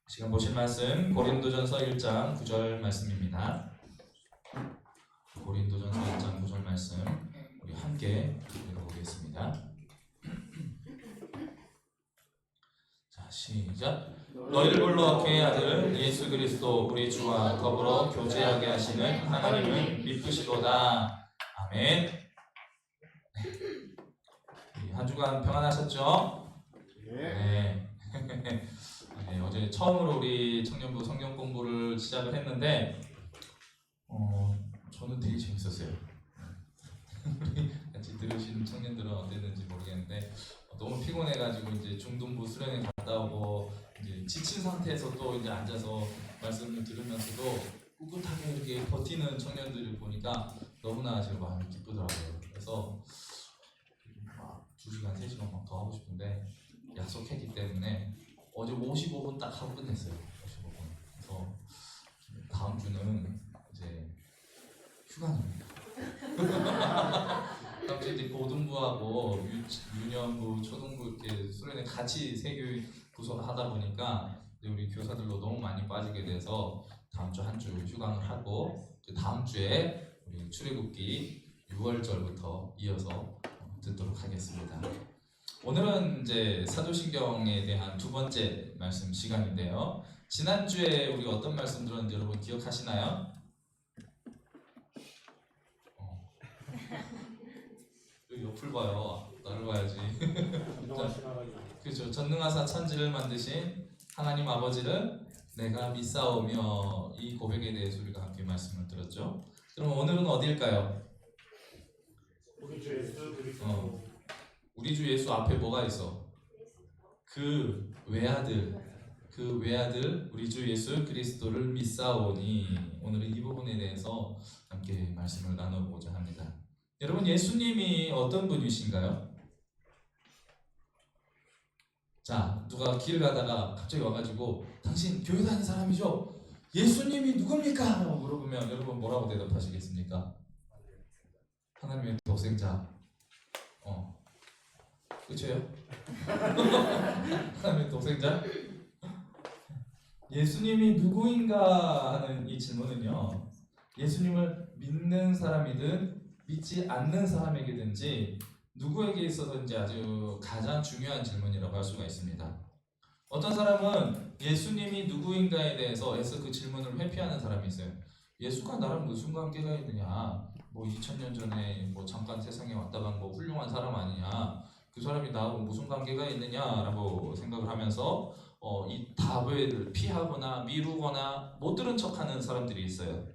지금 보실 말씀 고린도전서 1장 9절 말씀입니다. 고린도전서 1장 9절 말씀 우리 함께 읽어보겠습니다. 자, 시작. 너희를 불러 그의 아들 예수 그리스도 우리 주와 더불어 교제하게 하시는 하나님을 믿으시도다. 아멘. 한 주간 평안하셨죠? 네. 네, 어제 처음으로 우리 청년부 성경 공부를 시작을 했는데 저는 되게 재밌었어요. 같이 들으신 청년들은 어땠는지 모르겠는데 너무 피곤해가지고 이제 중등부 수련회 갔다 오고 이제 지친 상태에서 또 이제 앉아서 말씀을 들으면서도 꿋꿋하게 이렇게 버티는 청년들을 보니까 너무나 제가 마음이 기쁘더라고요. 그래서 막 2시간, 3시간 막 더 하고 싶은데 약속했기 때문에 어제 55분 딱 하고 끝냈어요. 55분. 그래서 다음 주는 이제 휴가입니다. 다음 주에 이제 고등부하고 유년부, 초등부 이렇게 수련회 같이 세교육 구성을 하다 보니까 우리 교사들도 너무 많이 빠지게 돼서 다음 주 한 주 휴강을 하고 다음 주에 우리 출애굽기 6월절부터 이어서 듣도록 하겠습니다. 오늘은 이제 사도신경에 대한 두 번째 말씀 시간인데요. 지난주에 우리가 어떤 말씀 들었는지 여러분 기억하시나요? 여기 옆을 봐요. 나를 봐야지. 그렇죠. 전능하사 천지를 만드신 하나님 아버지를 내가 믿사오며, 이 고백에 대해서 우리가 함께 말씀을 들었죠. 그럼 오늘은 어디일까요? 우리 주 예수 그리스도. 우리 주 예수 앞에 뭐가 있어? 그 외아들 우리 주 예수 그리스도를 믿사오니, 오늘은 이 부분에 대해서 함께 말씀을 나눠보고자 합니다. 여러분, 예수님이 어떤 분이신가요? 자, 누가 길 가다가 갑자기 와가지고 당신 교회 다니는 사람이죠? 예수님이 누굽니까? 라고 물어보면 여러분 뭐라고 대답하시겠습니까? 하나님의 독생자. 그쵸? 하나님의 독생자? 예수님이 누구인가 하는 이 질문은요, 예수님을 믿는 사람이든 믿지 않는 사람에게든지 누구에게 있어서든지 아주 가장 중요한 질문이라고 할 수가 있습니다. 어떤 사람은 예수님이 누구인가에 대해서 애써 그 질문을 회피하는 사람이 있어요. 예수가 나랑 무슨 관계가 있느냐, 뭐 2000년 전에 뭐 잠깐 세상에 왔다 간 뭐 훌륭한 사람 아니냐, 그 사람이 나하고 무슨 관계가 있느냐라고 생각을 하면서 이 답을 피하거나 미루거나 못 들은 척하는 사람들이 있어요.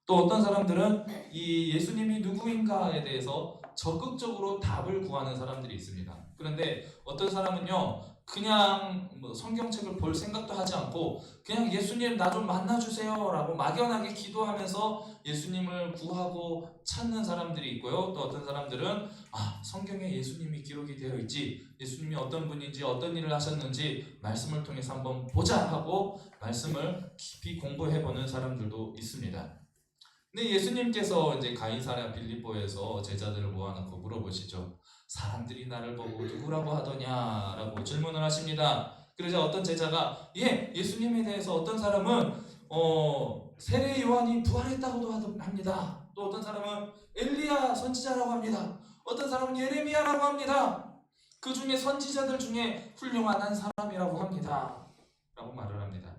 또 어떤 사람들은 이 예수님이 누구인가에 대해서 적극적으로 답을 구하는 사람들이 있습니다. 그런데 어떤 사람은요, 그냥 뭐 성경책을 볼 생각도 하지 않고 그냥 예수님 나 좀 만나주세요 라고 막연하게 기도하면서 예수님을 구하고 찾는 사람들이 있고요. 또 어떤 사람들은 성경에 예수님이 기록이 되어 있지, 예수님이 어떤 분인지 어떤 일을 하셨는지 말씀을 통해서 한번 보자 하고 말씀을 깊이 공부해보는 사람들도 있습니다. 근데 예수님께서 이제 가이사랴 빌립보에서 제자들을 모아놓고 물어보시죠. 사람들이 나를 보고 누구라고 하더냐? 라고 질문을 하십니다. 그러자 어떤 제자가 예수님에 대해서 어떤 사람은 세례 요한이 부활했다고도 합니다. 또 어떤 사람은 엘리야 선지자라고 합니다. 어떤 사람은 예레미야라고 합니다. 그 중에 선지자들 중에 훌륭한 한 사람이라고 합니다. 라고 말을 합니다.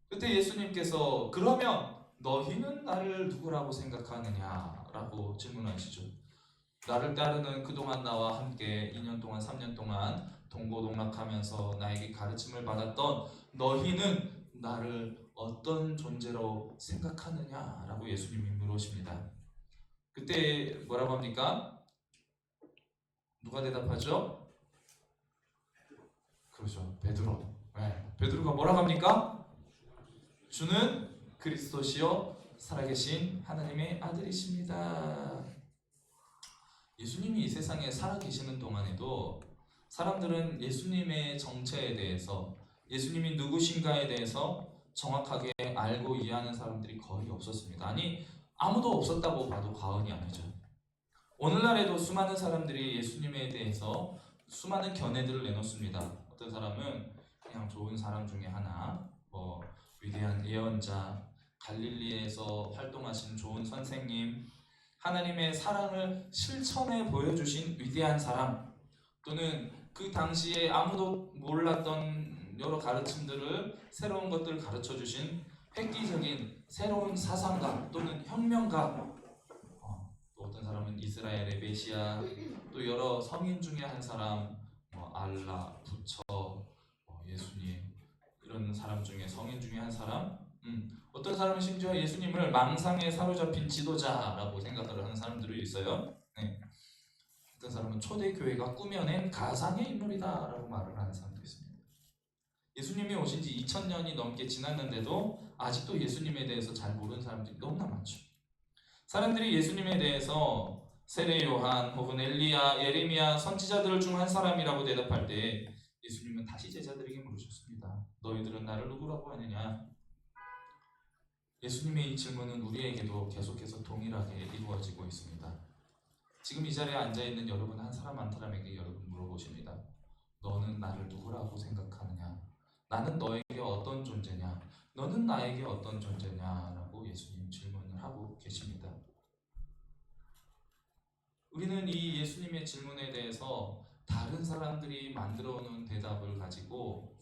그때 예수님께서 그러면 너희는 나를 누구라고 생각하느냐? 라고 질문하시죠. 나를 따르는 그동안 나와 함께 2년 동안 3년 동안 동고동락하면서 나에게 가르침을 받았던 너희는 나를 어떤 존재로 생각하느냐? 라고 예수님이 물으십니다. 그때 뭐라고 합니까? 누가 대답하죠? 그렇죠. 베드로. 베드로가 뭐라고 합니까? 주는 그리스도시요 살아계신 하나님의 아들이십니다. 예수님이 이 세상에 살아계시는 동안에도 사람들은 예수님의 정체에 대해서, 예수님이 누구신가에 대해서 정확하게 알고 이해하는 사람들이 거의 없었습니다. 아니, 아무도 없었다고 봐도 과언이 아니죠. 오늘날에도 수많은 사람들이 예수님에 대해서 수많은 견해들을 내놓습니다. 어떤 사람은 그냥 좋은 사람 중에 하나, 위대한 예언자, 갈릴리에서 활동하신 좋은 선생님, 하나님의 사랑을 실천해 보여주신 위대한 사람, 또는 그 당시에 아무도 몰랐던 여러 가르침들을 새로운 것들을 가르쳐 주신 획기적인 새로운 사상가 또는 혁명가, 또 어떤 사람은 이스라엘의 메시아, 또 여러 성인 중에 한 사람, 알라, 부처, 예수님, 이런 사람 중에 성인 중에 한 사람, 어떤 사람은 심지어 예수님을 망상에 사로잡힌 지도자라고 생각을 하는 사람들이 있어요. 네. 어떤 사람은 초대교회가 꾸며낸 가상의 인물이다라고 말을 하는 사람도 있습니다. 예수님이 오신 지 2000년이 넘게 지났는데도 아직도 예수님에 대해서 잘 모르는 사람들이 너무나 많죠. 사람들이 예수님에 대해서 세례 요한 혹은 엘리야, 예레미야 선지자들 중 한 사람이라고 대답할 때 예수님은 다시 제자들에게 물으셨습니다. 너희들은 나를 누구라고 하느냐? 예수님의 이 질문은 우리에게도 계속해서 동일하게 이루어지고 있습니다. 지금 이 자리에 앉아있는 여러분 한 사람 한 사람에게 여러분 물어보십니다. 너는 나를 누구라고 생각하느냐? 나는 너에게 어떤 존재냐? 너는 나에게 어떤 존재냐? 라고 예수님 질문을 하고 계십니다. 우리는 이 예수님의 질문에 대해서 다른 사람들이 만들어 놓은 대답을 가지고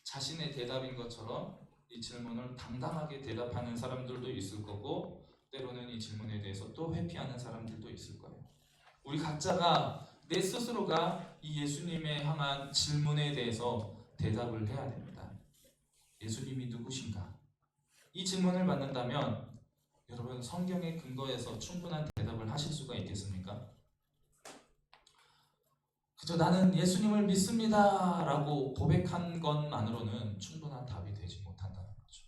자신의 대답인 것처럼 이 질문을 당당하게 대답하는 사람들도 있을 거고, 때로는 이 질문에 대해서 또 회피하는 사람들도 있을 거예요. 우리 각자가 내 스스로가 이 예수님에 향한 질문에 대해서 대답을 해야 됩니다. 예수님이 누구신가? 이 질문을 받는다면 여러분 성경의 근거에서 충분한 대답을 하실 수가 있겠습니까? 그저 나는 예수님을 믿습니다 라고 고백한 것만으로는 충분한 답이 되지 못한다는 거죠.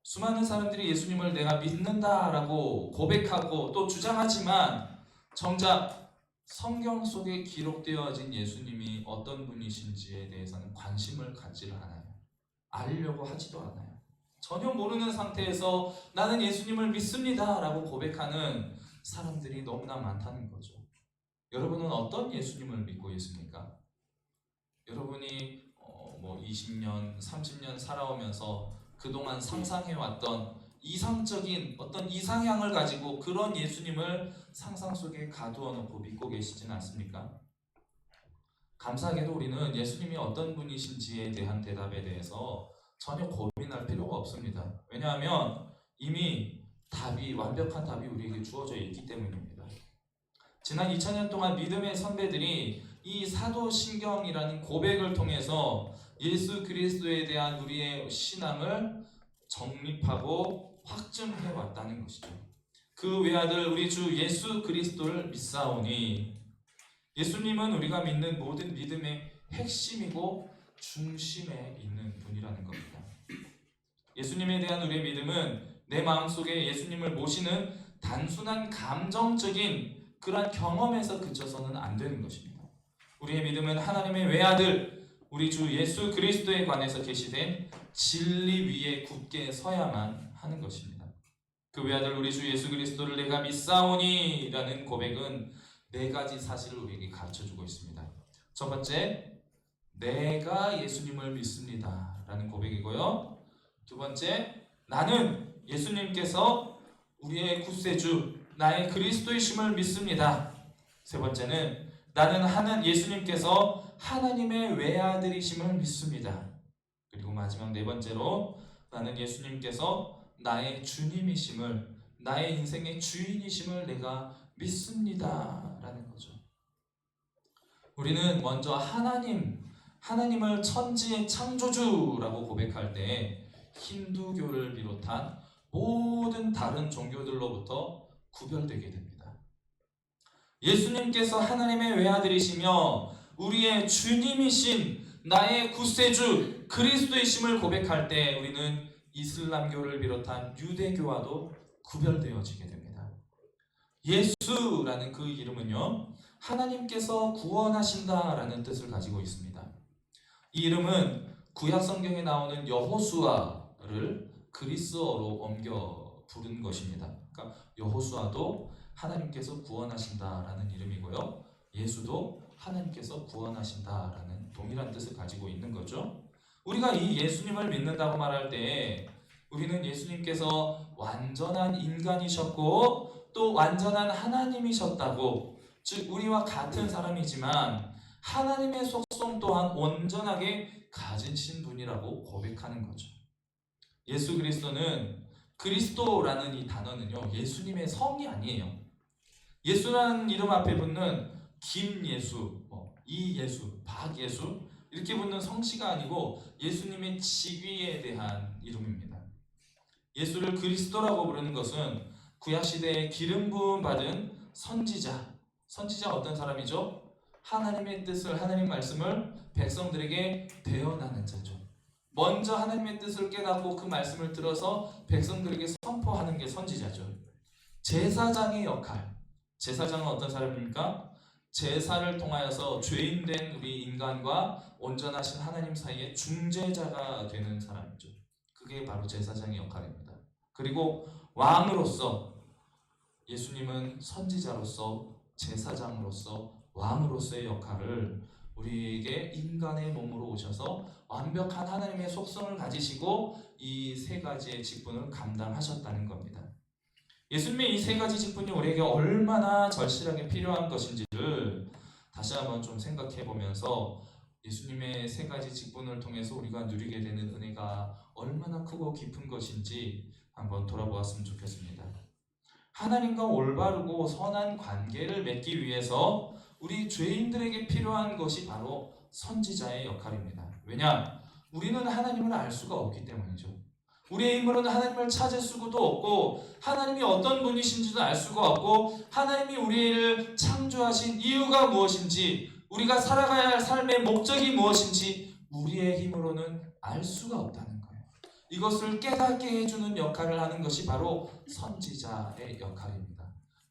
수많은 사람들이 예수님을 내가 믿는다 라고 고백하고 또 주장하지만 정작 성경 속에 기록되어진 예수님이 어떤 분이신지에 대해서는 관심을 갖지를 않아요. 알려고 하지도 않아요. 전혀 모르는 상태에서 나는 예수님을 믿습니다 라고 고백하는 사람들이 너무나 많다는 거죠. 여러분은 어떤 예수님을 믿고 계십니까? 여러분이 20년, 30년 살아오면서 그동안 상상해왔던 이상적인 어떤 이상향을 가지고 그런 예수님을 상상 속에 가두어 놓고 믿고 계시진 않습니까? 감사하게도 우리는 예수님이 어떤 분이신지에 대한 대답에 대해서 전혀 고민할 필요가 없습니다. 왜냐하면 이미 완벽한 답이 우리에게 주어져 있기 때문입니다. 지난 2000년 동안 믿음의 선배들이 이 사도신경이라는 고백을 통해서 예수 그리스도에 대한 우리의 신앙을 정립하고 확증해 왔다는 것이죠. 그 외아들 우리 주 예수 그리스도를 믿사오니, 예수님은 우리가 믿는 모든 믿음의 핵심이고 중심에 있는 분이라는 겁니다. 예수님에 대한 우리의 믿음은 내 마음속에 예수님을 모시는 단순한 감정적인 그러한 경험에서 그쳐서는 안 되는 것입니다. 우리의 믿음은 하나님의 외아들 우리 주 예수 그리스도에 관해서 계시된 진리 위에 굳게 서야만 하는 것입니다. 그 외아들 우리 주 예수 그리스도를 내가 믿사오니 라는 고백은 4가지 사실을 우리에게 가르쳐주고 있습니다. 첫 번째, 내가 예수님을 믿습니다 라는 고백이고요. 두 번째, 나는 예수님께서 우리의 구세주 나의 그리스도이심을 믿습니다. 세 번째는 나는 예수님께서 하나님의 외아들이심을 믿습니다. 그리고 마지막 4번째로 나는 예수님께서 나의 주님이심을, 나의 인생의 주인이심을 내가 믿습니다 라는 거죠. 우리는 먼저 하나님을 천지의 창조주라고 고백할 때 힌두교를 비롯한 모든 다른 종교들로부터 구별되게 됩니다. 예수님께서 하나님의 외아들이시며 우리의 주님이신 나의 구세주 그리스도이심을 고백할 때 우리는 이슬람교를 비롯한 유대교와도 구별되어지게 됩니다. 예수라는 그 이름은요, 하나님께서 구원하신다라는 뜻을 가지고 있습니다. 이 이름은 구약 성경에 나오는 여호수아를 그리스어로 옮겨 부른 것입니다. 그러니까 여호수아도 하나님께서 구원하신다라는 이름이고요, 예수도 하나님께서 구원하신다라는 동일한 뜻을 가지고 있는 거죠. 우리가 이 예수님을 믿는다고 말할 때 우리는 예수님께서 완전한 인간이셨고 또 완전한 하나님이셨다고, 즉 우리와 같은 사람이지만 하나님의 속성 또한 온전하게 가지신 분이라고 고백하는 거죠. 예수 그리스도는, 그리스도라는 이 단어는요, 예수님의 성이 아니에요. 예수라는 이름 앞에 붙는 김예수, 이예수, 박예수 이렇게 붙는 성씨가 아니고 예수님의 직위에 대한 이름입니다. 예수를 그리스도라고 부르는 것은 구약시대에 기름 부음 받은 선지자 어떤 사람이죠? 하나님의 뜻을, 하나님 말씀을 백성들에게 대언하는 자죠. 먼저 하나님의 뜻을 깨닫고 그 말씀을 들어서 백성들에게 선포하는 게 선지자죠. 제사장의 역할, 제사장은 어떤 사람입니까? 제사를 통하여서 죄인된 우리 인간과 온전하신 하나님 사이의 중재자가 되는 사람이죠. 그게 바로 제사장의 역할입니다. 그리고 왕으로서, 예수님은 선지자로서, 제사장으로서, 왕으로서의 역할을 우리에게 인간의 몸으로 오셔서 완벽한 하나님의 속성을 가지시고 이 세 가지의 직분을 감당하셨다는 겁니다. 예수님의 이 세 가지 직분이 우리에게 얼마나 절실하게 필요한 것인지를 다시 한번 좀 생각해 보면서 예수님의 세 가지 직분을 통해서 우리가 누리게 되는 은혜가 얼마나 크고 깊은 것인지 한번 돌아보았으면 좋겠습니다. 하나님과 올바르고 선한 관계를 맺기 위해서 우리 죄인들에게 필요한 것이 바로 선지자의 역할입니다. 왜냐? 우리는 하나님을 알 수가 없기 때문이죠. 우리의 힘으로는 하나님을 찾을 수도 없고 하나님이 어떤 분이신지도 알 수가 없고 하나님이 우리를 창조하신 이유가 무엇인지, 우리가 살아가야 할 삶의 목적이 무엇인지 우리의 힘으로는 알 수가 없다는 거예요. 이것을 깨닫게 해주는 역할을 하는 것이 바로 선지자의 역할입니다.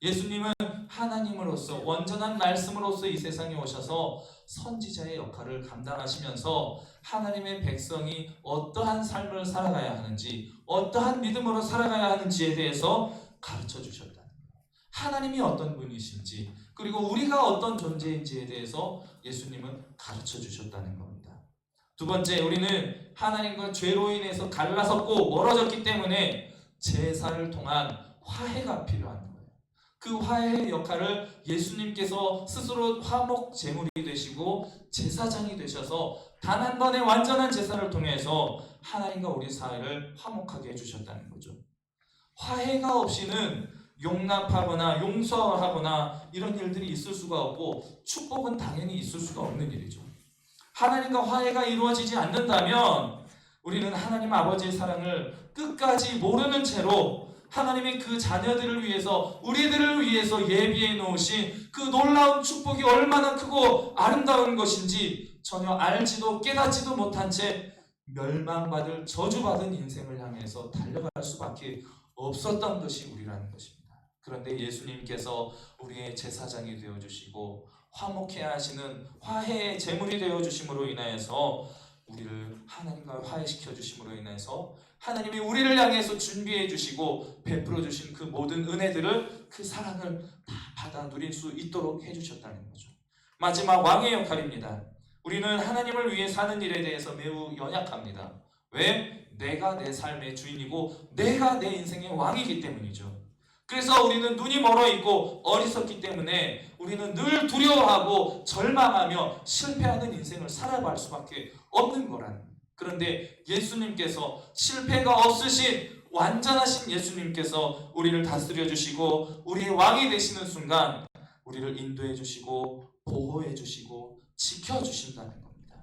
예수님은 하나님으로서, 온전한 말씀으로서 이 세상에 오셔서 선지자의 역할을 감당하시면서 하나님의 백성이 어떠한 삶을 살아가야 하는지, 어떠한 믿음으로 살아가야 하는지에 대해서 가르쳐 주셨다는 거예요. 하나님이 어떤 분이신지, 그리고 우리가 어떤 존재인지에 대해서 예수님은 가르쳐 주셨다는 겁니다. 두 번째, 우리는 하나님과 죄로 인해서 갈라섰고 멀어졌기 때문에 제사를 통한 화해가 필요한 거예요. 그 화해의 역할을 예수님께서 스스로 화목 제물이 되시고 제사장이 되셔서 단 한 번의 완전한 제사를 통해서 하나님과 우리 사이를 화목하게 해주셨다는 거죠. 화해가 없이는 용납하거나 용서하거나 이런 일들이 있을 수가 없고 축복은 당연히 있을 수가 없는 일이죠. 하나님과 화해가 이루어지지 않는다면 우리는 하나님 아버지의 사랑을 끝까지 모르는 채로 하나님의 그 자녀들을 위해서, 우리들을 위해서 예비해 놓으신 그 놀라운 축복이 얼마나 크고 아름다운 것인지 전혀 알지도 깨닫지도 못한 채 멸망받을, 저주받은 인생을 향해서 달려갈 수밖에 없었던 것이 우리라는 것입니다. 그런데 예수님께서 우리의 제사장이 되어주시고 화목해야 하시는 화해의 제물이 되어주심으로 인하여서 우리를 하나님과 화해시켜 주심으로 인해서 하나님이 우리를 향해서 준비해 주시고 베풀어 주신 그 모든 은혜들을, 그 사랑을 다 받아 누릴 수 있도록 해주셨다는 거죠. 마지막 왕의 역할입니다. 우리는 하나님을 위해 사는 일에 대해서 매우 연약합니다. 왜? 내가 내 삶의 주인이고 내가 내 인생의 왕이기 때문이죠. 그래서 우리는 눈이 멀어 있고 어리석기 때문에 우리는 늘 두려워하고 절망하며 실패하는 인생을 살아갈 수밖에 없는 거라는 거예요. 그런데 예수님께서, 실패가 없으신 완전하신 예수님께서 우리를 다스려 주시고 우리의 왕이 되시는 순간 우리를 인도해 주시고 보호해 주시고 지켜 주신다는 겁니다.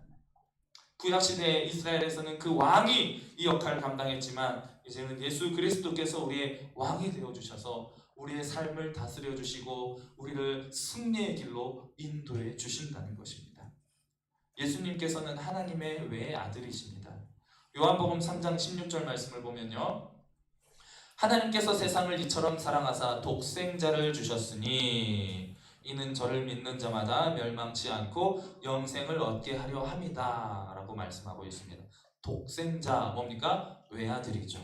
구약시대 이스라엘에서는 그 왕이 이 역할을 감당했지만 이제는 예수 그리스도께서 우리의 왕이 되어주셔서 우리의 삶을 다스려 주시고 우리를 승리의 길로 인도해 주신다는 것입니다. 예수님께서는 하나님의 외아들이십니다. 요한복음 3장 16절 말씀을 보면요, 하나님께서 세상을 이처럼 사랑하사 독생자를 주셨으니 이는 저를 믿는 자마다 멸망치 않고 영생을 얻게 하려 함이다 라고 말씀하고 있습니다. 독생자 뭡니까? 외아들이죠.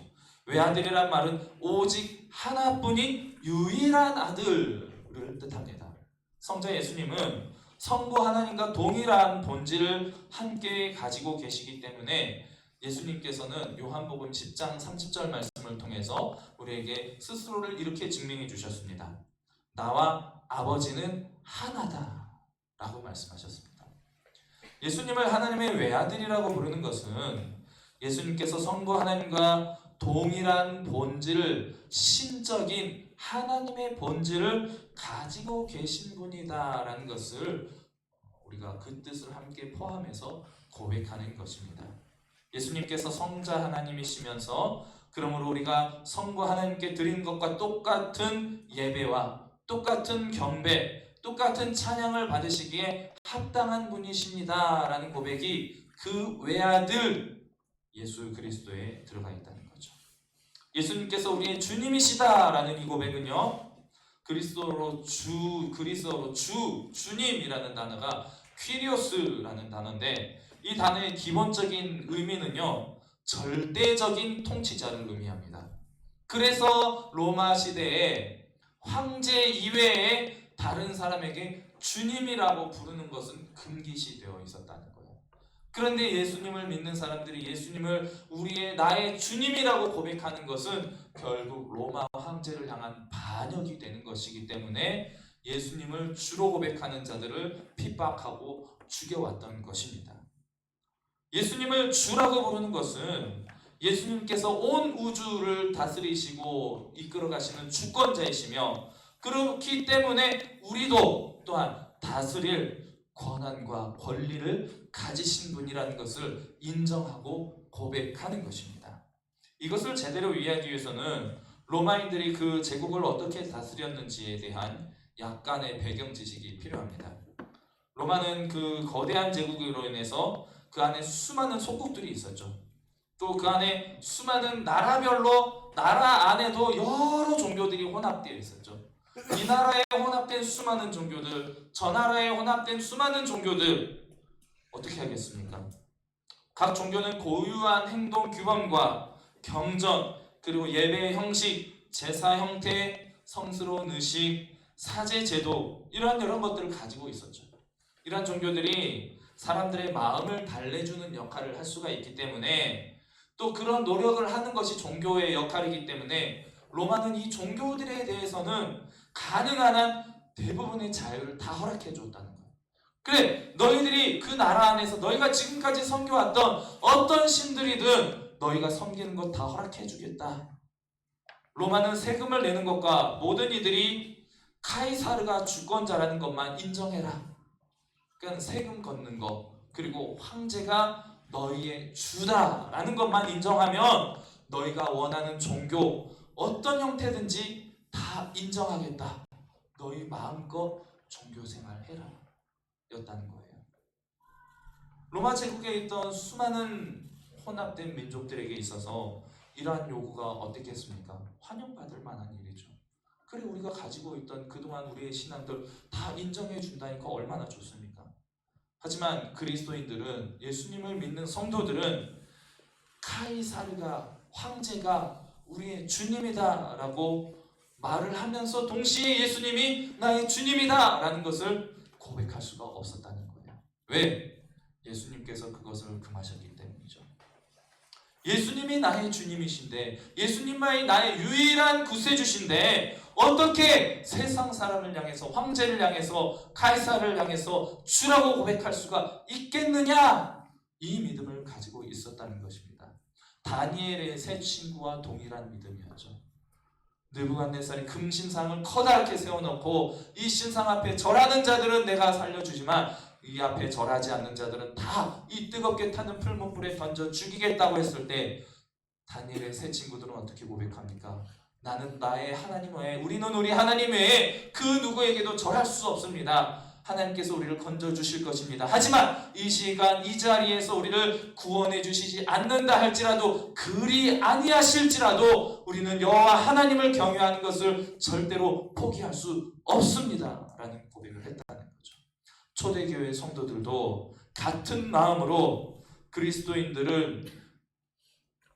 외아들이란 말은 오직 하나뿐인 유일한 아들을 뜻합니다. 성자 예수님은 성부 하나님과 동일한 본질을 함께 가지고 계시기 때문에 예수님께서는 요한복음 10장 30절 말씀을 통해서 우리에게 스스로를 이렇게 증명해 주셨습니다. 나와 아버지는 하나다 라고 말씀하셨습니다. 예수님을 하나님의 외아들이라고 부르는 것은 예수님께서 성부 하나님과 동일한 본질을, 신적인 하나님의 본질을 가지고 계신 분이다라는 것을 우리가 그 뜻을 함께 포함해서 고백하는 것입니다. 예수님께서 성자 하나님이시면서 그러므로 우리가 성부 하나님께 드린 것과 똑같은 예배와 똑같은 경배, 똑같은 찬양을 받으시기에 합당한 분이십니다 라는 고백이 그 외아들 예수 그리스도에 들어가 있다는 거죠. 예수님께서 우리의 주님이시다라는 이 고백은요, 그리스어로 주님이라는 단어가 퀴리오스라는 단어인데, 이 단어의 기본적인 의미는요, 절대적인 통치자를 의미합니다. 그래서 로마 시대에 황제 이외에 다른 사람에게 주님이라고 부르는 것은 금기시되어 있었다는 거예요. 그런데 예수님을 믿는 사람들이 예수님을 나의 주님이라고 고백하는 것은 결국 로마 황제를 향한 반역이 되는 것이기 때문에 예수님을 주로 고백하는 자들을 핍박하고 죽여왔던 것입니다. 예수님을 주라고 부르는 것은 예수님께서 온 우주를 다스리시고 이끌어 가시는 주권자이시며, 그렇기 때문에 우리도 또한 다스릴 권한과 권리를 가지신 분이라는 것을 인정하고 고백하는 것입니다. 이것을 제대로 이해하기 위해서는 로마인들이 그 제국을 어떻게 다스렸는지에 대한 약간의 배경 지식이 필요합니다. 로마는 그 거대한 제국으로 인해서 그 안에 수많은 속국들이 있었죠. 또 그 안에 수많은 나라별로, 나라 안에도 여러 종교들이 혼합되어 있었죠. 이 나라에 혼합된 수많은 종교들, 저 나라에 혼합된 수많은 종교들, 어떻게 하겠습니까? 각 종교는 고유한 행동 규범과 경전, 그리고 예배 형식, 제사 형태, 성스러운 의식, 사제 제도, 이런 것들을 가지고 있었죠. 이러한 종교들이 사람들의 마음을 달래주는 역할을 할 수가 있기 때문에, 또 그런 노력을 하는 것이 종교의 역할이기 때문에 로마는 이 종교들에 대해서는 가능한 한 대부분의 자유를 다 허락해 줬다는 거예요. 그래, 너희들이 그 나라 안에서 너희가 지금까지 섬겨왔던 어떤 신들이든 너희가 섬기는 것 다 허락해 주겠다. 로마는 세금을 내는 것과 모든 이들이 카이사르가 주권자라는 것만 인정해라. 그러니까 세금 걷는 것, 그리고 황제가 너희의 주다라는 것만 인정하면 너희가 원하는 종교 어떤 형태든지 다 인정하겠다. 너희 마음껏 종교생활 해라 였다는 거예요. 로마 제국에 있던 수많은 혼합된 민족들에게 있어서 이러한 요구가 어떻겠습니까? 환영받을 만한 일이죠. 그래, 우리가 가지고 있던 그동안 우리의 신앙들 다 인정해 준다니까 얼마나 좋습니까? 하지만 그리스도인들은, 예수님을 믿는 성도들은 카이사르가, 황제가 우리의 주님이다 라고 말을 하면서 동시에 예수님이 나의 주님이다 라는 것을 고백할 수가 없었다는 거예요. 왜? 예수님께서 그것을 금하셨기 때문이죠. 예수님이 나의 주님이신데, 예수님만이 나의 유일한 구세주신데 어떻게 세상 사람을 향해서, 황제를 향해서, 카이사를 향해서 주라고 고백할 수가 있겠느냐? 이 믿음을 가지고 있었다는 것입니다. 다니엘의 세 친구와 동일한 믿음이었죠. 느부갓네살이 금신상을 커다랗게 세워놓고 이 신상 앞에 절하는 자들은 내가 살려주지만 이 앞에 절하지 않는 자들은 다 이 뜨겁게 타는 풀문불에 던져 죽이겠다고 했을 때 다니엘의 세 친구들은 어떻게 고백합니까? 나는 나의 하나님 외에, 우리는 우리 하나님 외에 그 누구에게도 절할 수 없습니다. 하나님께서 우리를 건져주실 것입니다. 하지만 이 시간 이 자리에서 우리를 구원해 주시지 않는다 할지라도, 그리 아니하실지라도 우리는 여호와 하나님을 경외하는 것을 절대로 포기할 수 없습니다 라는 고백을 했다는 거죠. 초대교회 성도들도 같은 마음으로 그리스도인들은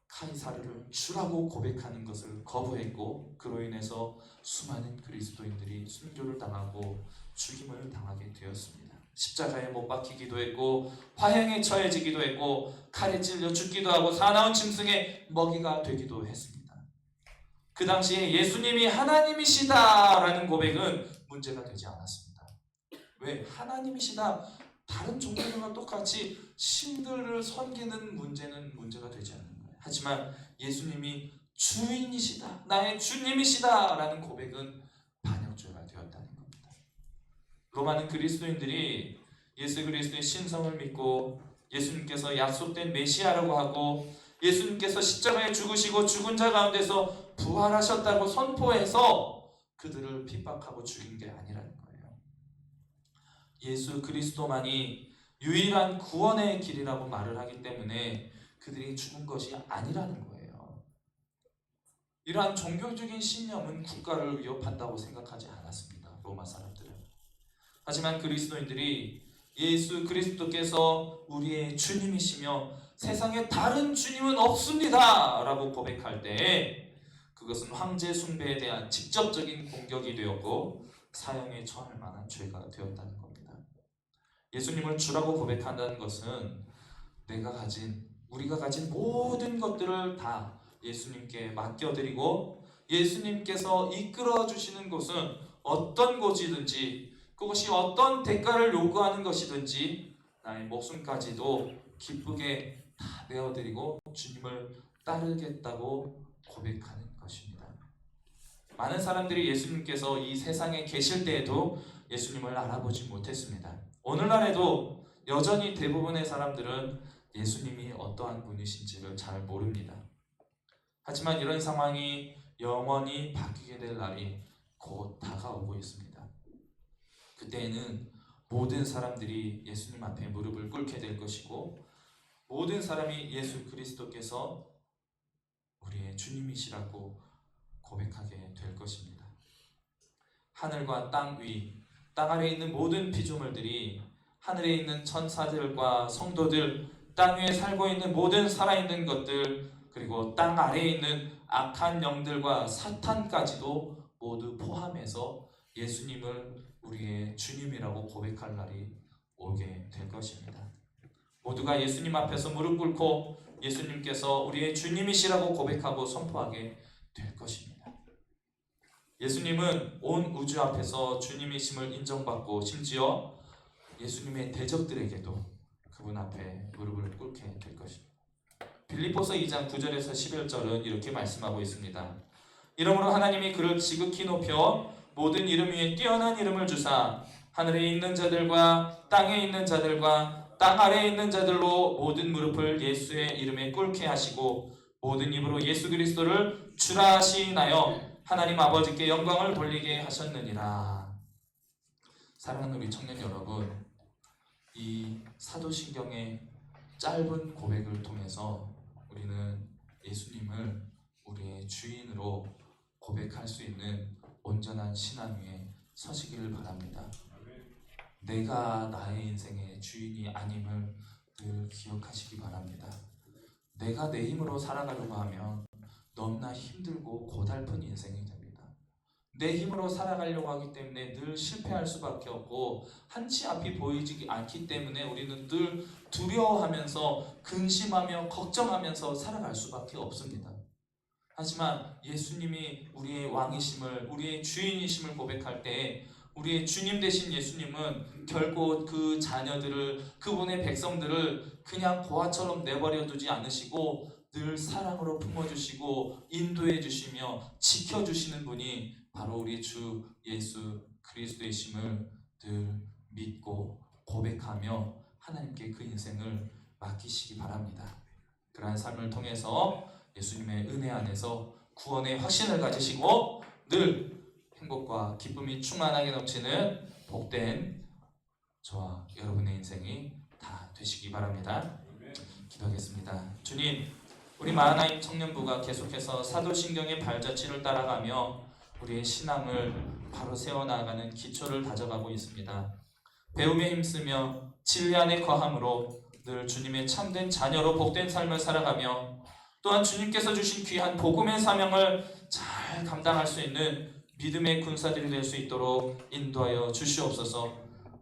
카이사르를 주라고 고백하는 것을 거부했고, 그로 인해서 수많은 그리스도인들이 순교를 당하고 죽임을 당하게 되었습니다. 십자가에 못 박히기도 했고 화형에 처해지기도 했고 칼에 찔려 죽기도 하고 사나운 짐승의 먹이가 되기도 했습니다. 그 당시에 예수님이 하나님이시다라는 고백은 문제가 되지 않았습니다. 왜? 하나님이시다. 다른 종교들과 똑같이 신들을 섬기는 문제가 되지 않는 거예요. 하지만 예수님이 주인이시다, 나의 주님이시다 라는 고백은 반역죄가 되었다는 겁니다. 로마는 그리스도인들이 예수 그리스도의 신성을 믿고 예수님께서 약속된 메시아라고 하고 예수님께서 십자가에 죽으시고 죽은 자 가운데서 부활하셨다고 선포해서 그들을 핍박하고 죽인 게 아니라는 거예요. 예수 그리스도만이 유일한 구원의 길이라고 말을 하기 때문에 그들이 죽은 것이 아니라는 거예요. 이러한 종교적인 신념은 국가를 위협한다고 생각하지 않았습니다. 로마 사람들은. 하지만 그리스도인들이 예수 그리스도께서 우리의 주님이시며 세상에 다른 주님은 없습니다 라고 고백할 때 그것은 황제 숭배에 대한 직접적인 공격이 되었고 사형에 처할 만한 죄가 되었다는 겁니다. 예수님을 주라고 고백한다는 것은 우리가 가진 모든 것들을 다 예수님께 맡겨드리고 예수님께서 이끌어 주시는 곳은 어떤 곳이든지 그것이 어떤 대가를 요구하는 것이든지 나의 목숨까지도 기쁘게 다 내어드리고 주님을 따르겠다고 고백하는 것입니다. 많은 사람들이 예수님께서 이 세상에 계실 때에도 예수님을 알아보지 못했습니다. 오늘날에도 여전히 대부분의 사람들은 예수님이 어떠한 분이신지를 잘 모릅니다. 하지만 이런 상황이 영원히 바뀌게 될 날이 곧 다가오고 있습니다. 그때에는 모든 사람들이 예수님 앞에 무릎을 꿇게 될 것이고 모든 사람이 예수 그리스도께서 우리의 주님이시라고 고백하게 될 것입니다. 하늘과 땅 위, 땅 아래에 있는 모든 피조물들이 하늘에 있는 천사들과 성도들, 땅 위에 살고 있는 모든 살아있는 것들 그리고 땅 아래에 있는 악한 영들과 사탄까지도 모두 포함해서 예수님을 우리의 주님이라고 고백할 날이 오게 될 것입니다. 모두가 예수님 앞에서 무릎 꿇고 예수님께서 우리의 주님이시라고 고백하고 선포하게 될 것입니다. 예수님은 온 우주 앞에서 주님이심을 인정받고 심지어 예수님의 대적들에게도 그분 앞에 무릎을 꿇게 될 것입니다. 빌립보서 2장 9절에서 11절은 이렇게 말씀하고 있습니다. 이러므로 하나님이 그를 지극히 높여 모든 이름 위에 뛰어난 이름을 주사 하늘에 있는 자들과 땅에 있는 자들과 땅 아래에 있는 자들로 모든 무릎을 예수의 이름에 꿇게 하시고 모든 입으로 예수 그리스도를 주라 시인하여 하나님 아버지께 영광을 돌리게 하셨느니라. 사랑하는 우리 청년 여러분, 이 사도신경의 짧은 고백을 통해서 우리는 예수님을 우리의 주인으로 고백할 수 있는 온전한 신앙 위에 서시기를 바랍니다. 내가 나의 인생의 주인이 아님을 늘 기억하시기 바랍니다. 내가 내 힘으로 살아가려고 하면 너무나 힘들고 고달픈 인생이 됩니다. 내 힘으로 살아가려고 하기 때문에 늘 실패할 수밖에 없고 한치 앞이 보이지 않기 때문에 우리는 늘 두려워하면서 근심하며 걱정하면서 살아갈 수밖에 없습니다. 하지만 예수님이 우리의 왕이심을, 우리의 주인이심을 고백할 때 우리의 주님 되신 예수님은 결코 그 자녀들을, 그분의 백성들을 그냥 고아처럼 내버려 두지 않으시고 늘 사랑으로 품어주시고 인도해 주시며 지켜주시는 분이 바로 우리 주 예수 그리스도이심을 늘 믿고 고백하며 하나님께 그 인생을 맡기시기 바랍니다. 그러한 삶을 통해서 예수님의 은혜 안에서 구원의 확신을 가지시고 늘 행복과 기쁨이 충만하게 넘치는 복된 저와 여러분의 인생이 다 되시기 바랍니다. 기도하겠습니다. 주님, 우리 마하나임 청년부가 계속해서 사도신경의 발자취를 따라가며 우리의 신앙을 바로 세워나가는 기초를 다져가고 있습니다. 배움에 힘쓰며 진리 안에 거함으로 늘 주님의 참된 자녀로 복된 삶을 살아가며 또한 주님께서 주신 귀한 복음의 사명을 잘 감당할 수 있는 믿음의 군사들이 될 수 있도록 인도하여 주시옵소서.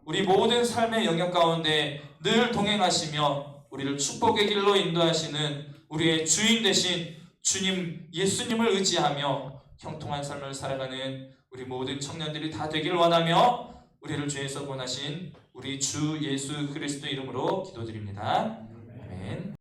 우리 모든 삶의 영역 가운데 늘 동행하시며 우리를 축복의 길로 인도하시는 우리의 주인 되신 주님 예수님을 의지하며 형통한 삶을 살아가는 우리 모든 청년들이 다 되길 원하며 우리를 주에서 구원하신 우리 주 예수 그리스도 이름으로 기도드립니다. 아멘.